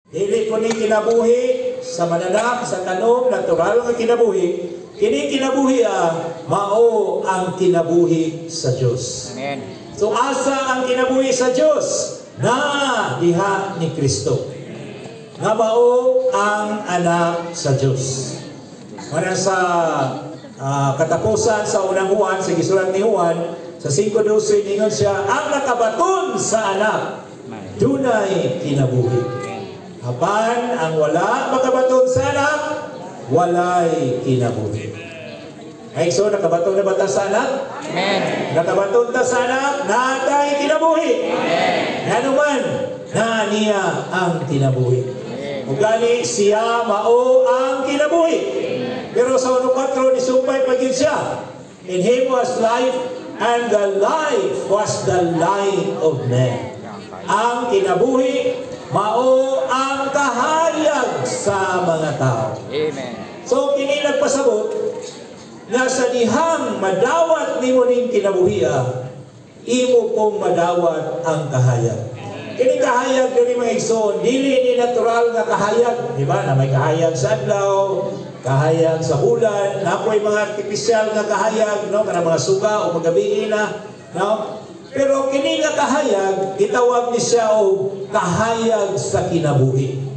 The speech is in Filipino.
Dili ko ni kinabuhi sa mananak, sa tanom, natural nga kinabuhi. Kini kinabuhi mao ang kinabuhi sa Dios. Amen. So asa ang kinabuhi sa Dios? Na diha ni Kristo. Nga mao ang anak sa Dios. Mana sa katapusan sa unang Juan, sa gisulat ni Juan, sa 5:12 ningon siya, ang nakabaton sa anak, dunay kinabuhi. Apan ang wala makabaton sa anak, walay kinabuhi. Ay, so nakabaton na ba ta sa anak? Amen. Nakabaton ta sa anak, natay kinabuhi. Amen. Nanuman, na niya ang kinabuhi. Ugali siya mao ang kinabuhi. Pero sa 1:4 ni sumpay pagin siya. In him was life, and the life was the light of man. Ang kinabuhi mao ang kahayag sa mga tao. Amen. So kini nagpasabot nga sa dihang madawat nimo ning kinabuhiya, imo pong madawat ang kahayag. Kini kahayag kini mga igsoon, dili ni natural nga kahayag, di ba? Na may kahayag sa adlaw, kahayag sa bulan, napoy mga artificial nga kahayag, no, kana mga suga o magabi na, no? Pero kini nga kahayag, gitawag ni siya og kahayag sa kinabuhi.